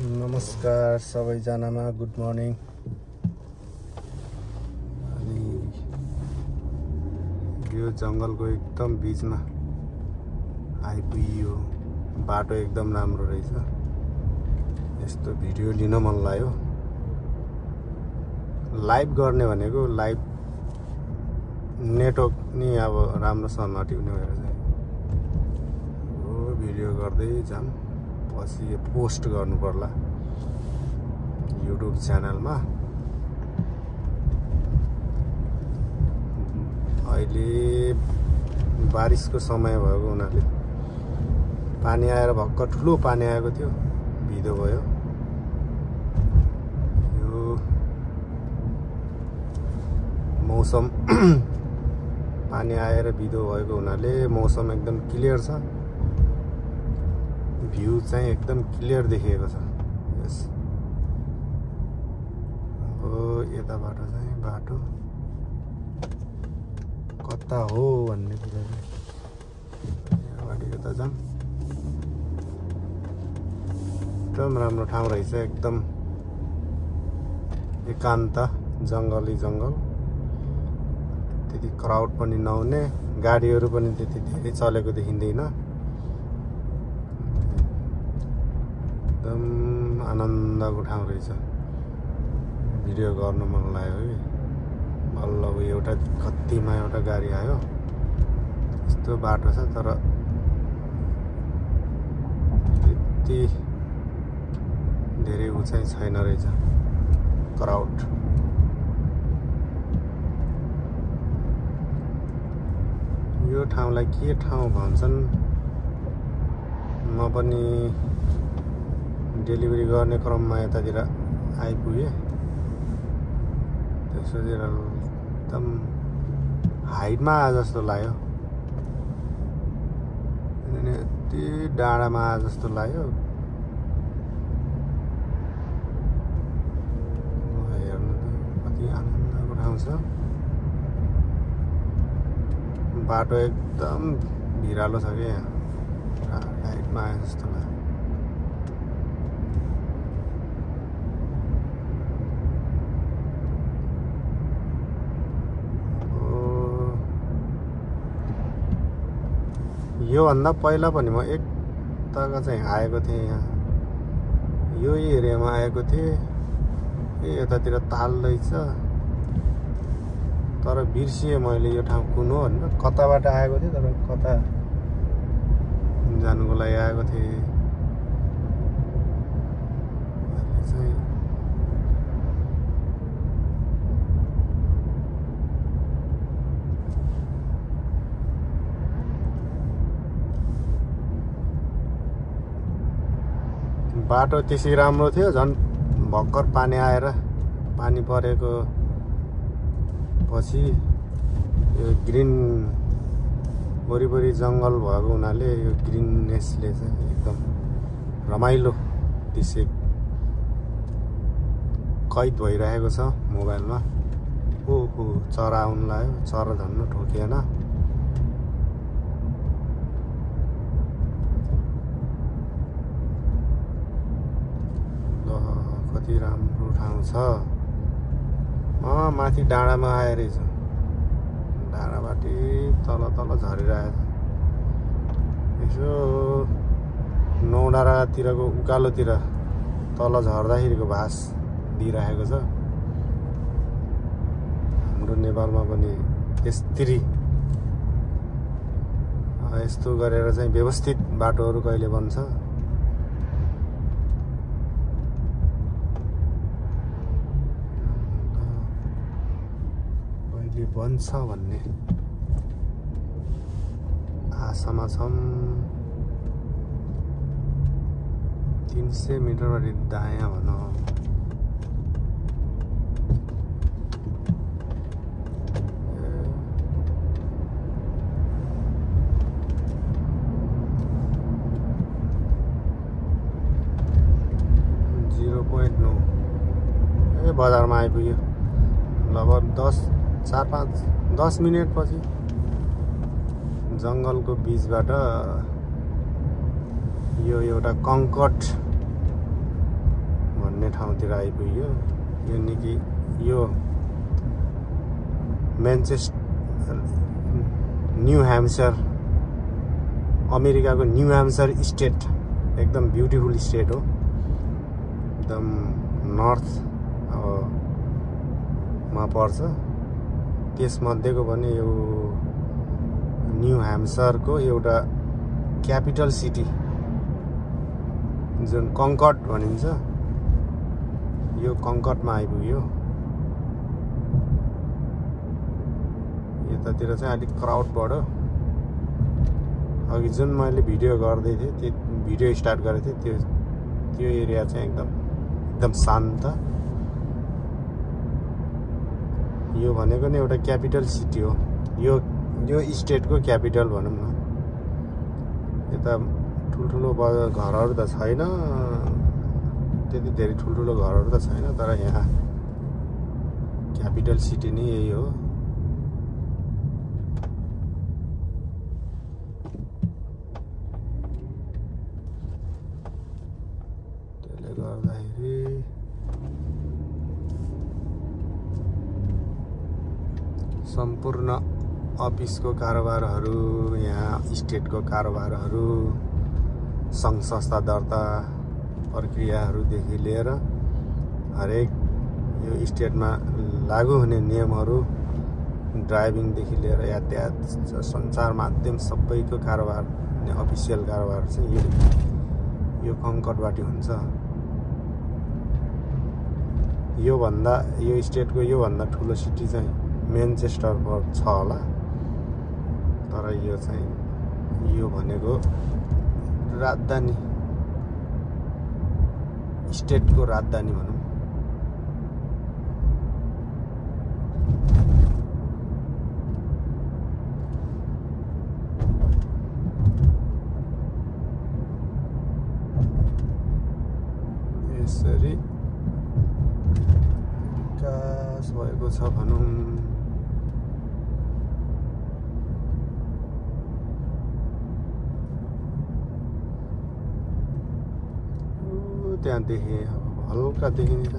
नमस्कार सबैजनामा good morning. अनि यो जङ्गलको एकदम बीचमा आइपुग्यो। बाटो एकदम राम्रो रहेछ। यस्तो भिडियो लिन मन लाग्यो। लाइभ गर्ने भनेको लाइभ नेटवर्क नि अब राम्रोसँग नटिप्ने भएर चाहिँ भिडियो गर्दै जाम। पछि पोस्ट गर्नु पर्ला युट्युब च्यानलमा। अहिले बारिसको समय भएको हुनाले पानी आएर भक्क ठुलो पानी आएको थियो, भिदो भयो। यो मौसम पानी आएर भिदो भएको हुनाले मौसम एकदम क्लियर छ। भ्यू चाहिँ एकदम क्लियर देखिएको छ। यस हो यताबाट चाहिँ बाटो कता हो भन्ने कुरा चाहिँ यहाँबाट यता जाम। एकदम राम्रो ठाउँ रहेछ। एकदम एकान्त जङ्गली जङ्गल। त्यति क्राउड पनि नहुने, गाडीहरू पनि त्यति धेरै चलेको देखिँदैन। एकदम आनन्दको ठाउँ रहेछ। भिडियो गर्नु मन लाग्यो है। बल्ल एउटा कतिमा एउटा गाडी आयो। यस्तो बाटो छ तर त्यति धेरै उचाइ छैन रहेछ। क्राउड यो ठाउँलाई के ठाउँ भन्छन्, म पनि डेलिभरी गर्ने क्रममा यतातिर आइपुगेँ। त्यसोतिर एकदम हाइटमा आए जस्तो लाग्यो। यति डाँडामा आए जस्तो लाग्यो। हेर्नु त कति आनन्दको ठाउँ छ। बाटो एकदम भिरालो छ क्या, यहाँ हाइटमा आए जस्तो लाग्यो। योभन्दा पहिला पनि म एक तक चाहिँ आएको थिएँ। यहाँ यो एरियामा आएको थिएँ। यतातिर ताल रहेछ तर बिर्सिएँ मैले यो ठाउँ कुन हो भनेर। कताबाट आएको थिएँ तर कता जानुको लागि आएको थिएँ। चाहिँ बाटो त्यसै राम्रो थियो, झन् भर्खर पानी आएर पानी परेको पछि यो ग्रिन वरिपरि जङ्गल भएको हुनाले यो ग्रिननेसले चाहिँ एकदम रमाइलो दृश्य कैद भइरहेको छ मोबाइलमा। ओहो चरा आउनु लाग्यो। चरा झन् ठोकिएन। कति राम्रो ठाउँ छ। माथि डाँडामा आएर रहेछ। डाँडाबाट तल तल झरिरहेछ। यसो नौडाँडातिरको उकालोतिर तल झर्दाखेरिको भास दिइरहेको छ। हाम्रो नेपालमा पनि यसरी यस्तो गरेर चाहिँ व्यवस्थित बाटोहरू कहिले बन्छ। बन्छ भन्ने आशामा छौँ। 300 मिटरबाट दायाँ भनौँ। बजारमा आइपुग्यो। लगभग 4-5-10 मिनट पछि जङ्गलको बीचबाट यो एउटा कङ्कट भन्ने ठाउँतिर आइपुग्यो। यो निकै यो म्यानचेस्टर न्यू ह्याम्पसायर अमेरिकाको न्यू ह्याम्पसायर स्टेट एकदम ब्युटिफुल स्टेट हो। एकदम नर्थ मा पर्छ। त्यसमध्येको पनि यो न्यू ह्याम्पसायरको एउटा क्यापिटल सिटी जुन कङ्कर्ड भनिन्छ, यो कङ्कर्डमा आइपुग्यो। यतातिर चाहिँ अलिक क्राउड बढ्यो। अघि जुन मैले भिडियो गर्दै थिएँ, त्यो भिडियो स्टार्ट गरेको थिएँ, त्यो एरिया चाहिँ एकदम शान्त। यो भनेको नि एउटा क्यापिटल सिटी हो। यो स्टेटको क्यापिटल भनौँ न। यता ठुल्ठुलो घरहरू त छैन, त्यति धेरै ठुल्ठुलो घरहरू त छैन, तर यहाँ क्यापिटल सिटी नै यही हो। त्यसले गर्दाखेरि सम्पूर्ण अफिसको कारोबारहरू, यहाँ स्टेटको कारोबारहरू, सङ्घ संस्था दर्ता प्रक्रियाहरूदेखि लिएर हरेक यो स्टेटमा लागू हुने नियमहरू, ड्राइभिङदेखि लिएर यातायात, सञ्चार माध्यम सबैको कारोबार, अफिसियल कारोबार चाहिँ यो कङ्कर्डबाट हुन्छ। यो स्टेटको योभन्दा ठुलो सिटी चाहिँ म्यानचेस्टर छ होला, तर यो चाहिँ यो भनेको राजधानी, स्टेटको राजधानी भनौँ। यसरी विकास भएको छ भनौँ। त्यहाँदेखि हल्का देखिने त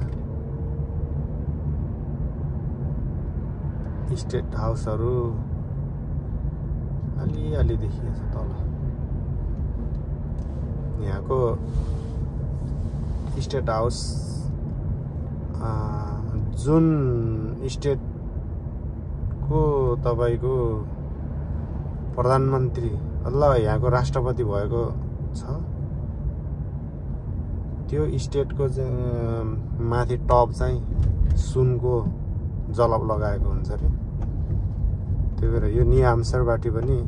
स्टेट हाउसहरू अलि देखिएछ तल। यहाँको स्टेट हाउस जुन स्टेटको तपाईँको प्रधानमन्त्री अथवा यहाँको राष्ट्रपति भएको छ, त्यो स्टेटको माथि टप चाहिँ सुनको जलप लगाएको हुन्छ अरे। त्यही भएर यो न्यू ह्याम्पसायरबाट पनि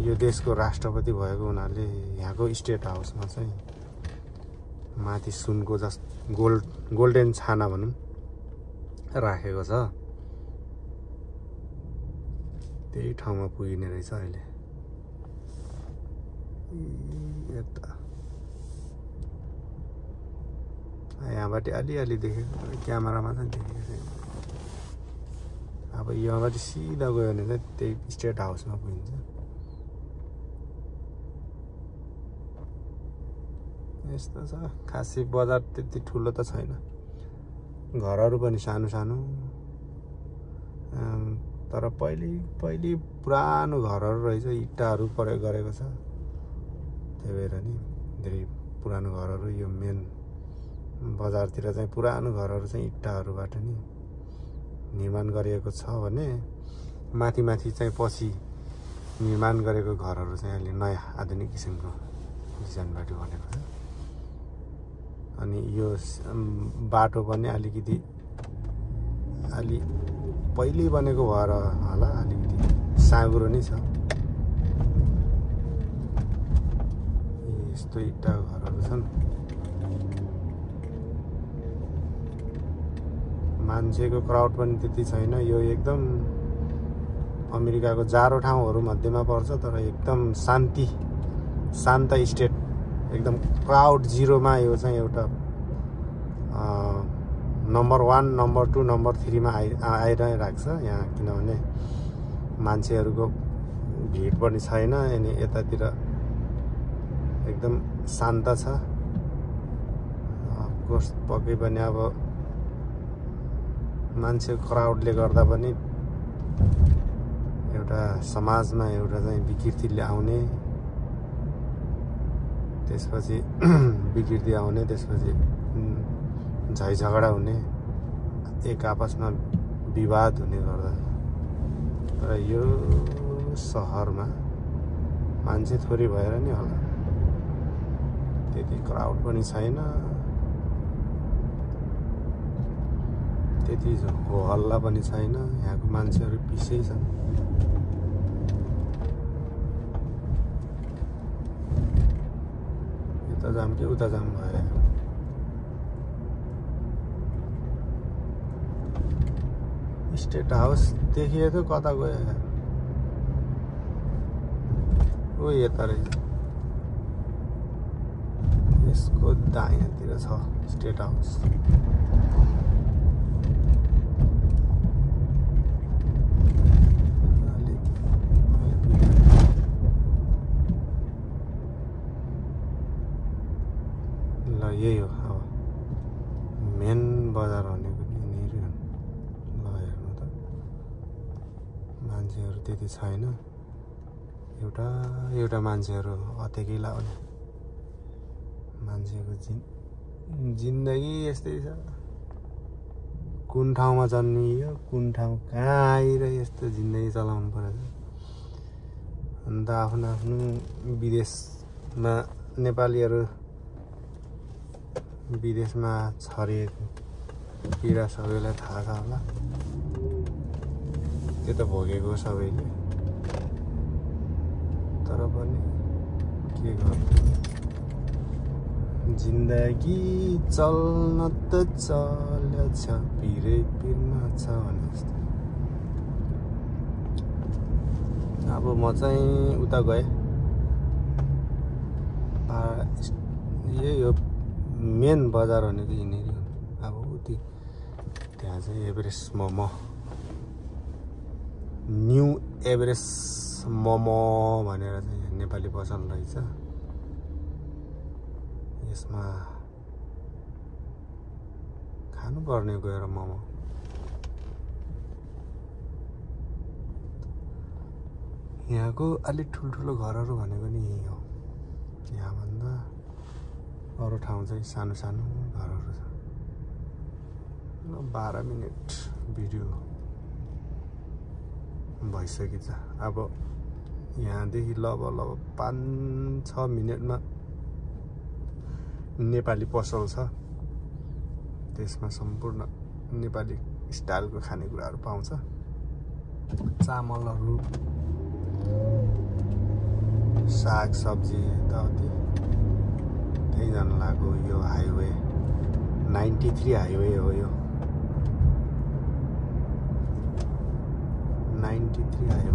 यो देशको राष्ट्रपति भएको हुनाले यहाँको स्टेट हाउसमा चाहिँ माथि सुनको गोल्डन छाना भनौँ राखेको छ। त्यही ठाउँमा पुगिने रहेछ अहिले। यता यहाँबाट अलि देखेको, क्यामेरामा चाहिँ देखेको छैन। अब यहाँबाट सिधा गयो भने चाहिँ त्यही स्टेट हाउसमा पुगिन्छ। यस्तो छ। खासै बजार त्यति ठुलो त छैन, घरहरू पनि सानो सानो, तर पहिले पुरानो घरहरू रहेछ, इट्टाहरू प्रयोग गरेको छ। त्यही भएर नि धेरै पुरानो घरहरू, यो मेन बजारतिर चाहिँ पुरानो घरहरू चाहिँ इट्टाहरूबाट नि निर्माण गरिएको छ भने माथि चाहिँ पछि निर्माण गरेको घरहरू चाहिँ अहिले नयाँ आधुनिक किसिमको डिजाइनबाट बनेको छ। अनि यो बाटो पनि अलिकति पहिले बनेको भएर होला अलिकति साँघुरो नै छ। यस्तो इट्टाको घरहरू छन्। मान्छेको क्राउड पनि त्यति छैन। यो एकदम अमेरिकाको जाडो ठाउँहरू मध्येमा पर्छ, तर एकदम शान्त स्टेट, एकदम क्राउड जिरोमा। यो चाहिँ एउटा नम्बर 1, नम्बर 2, नम्बर 3मा आइरहेको छ यहाँ, किनभने मान्छेहरूको भिड पनि छैन। अनि यतातिर एकदम शान्त छ। कोर्स पक्कै पनि अब मान्छे क्राउडले गर्दा पनि एउटा समाजमा एउटा चाहिँ विकृति ल्याउने, त्यसपछि विकृति आउने, त्यसपछि झैझगडा हुने, एक आपसमा विवाद हुने गर्दा। तर यो सहरमा मान्छे थोरै भएर नि होला, त्यति क्राउड पनि छैन, त्यति हो हल्ला पनि छैन, यहाँको मान्छेहरू पिसै छन्। यता जाम कि उता जाम भयो। स्टेट हाउस देखिए त कता गयो यार? ओ यता रहेछ, यसको दायाँतिर छ स्टेट हाउस। ल यही हो अब मेन बजार भनेको यहीँनिर हो। ल हेर्नु त मान्छेहरू त्यति छैन, एउटा मान्छेहरू अतेकै लाउने। मान्छेको जिन्दगी यस्तै छ, कुन ठाउँमा जन्मियो, कुन ठाउँ कहाँ आएर यस्तो जिन्दगी चलाउनु पर्छ। अन्त आफ्नो आफ्नो विदेशमा नेपालीहरू विदेशमा छरिएको पीडा सबैलाई थाहा छ होला, त्यो त भोगेको सबैले। तर पनि के गर्नु, जिन्दगी चल्न त चल्छ, पिरै पिरमा छ भने जस्तो। अब म चाहिँ उता गएँ, यही हो मेन बजार भनेको यहीँनिर हो। अब उति त्यहाँ चाहिँ Everest momo, new Everest momo भनेर चाहिँ नेपाली पसल रहेछ। यसमा खानुपर्ने गएर मोमो। यहाँको अलिक ठुल्ठुलो घरहरू भनेको नि यही हो। यहाँभन्दा अरू ठाउँ चाहिँ सानो सानो घरहरू छ। 12 मिनट भिडियो भइसकेछ। अब यहाँदेखि लगभग 5-6 मिनटमा नेपाली पसल छ, त्यसमा सम्पूर्ण नेपाली स्टाइलको खानेकुराहरू पाउँछ। चामलहरू, साग सब्जी यताउति त्यही जान लाग्यो। यो हाइवे 93 हाइवे हो, यो 93 हाइवे।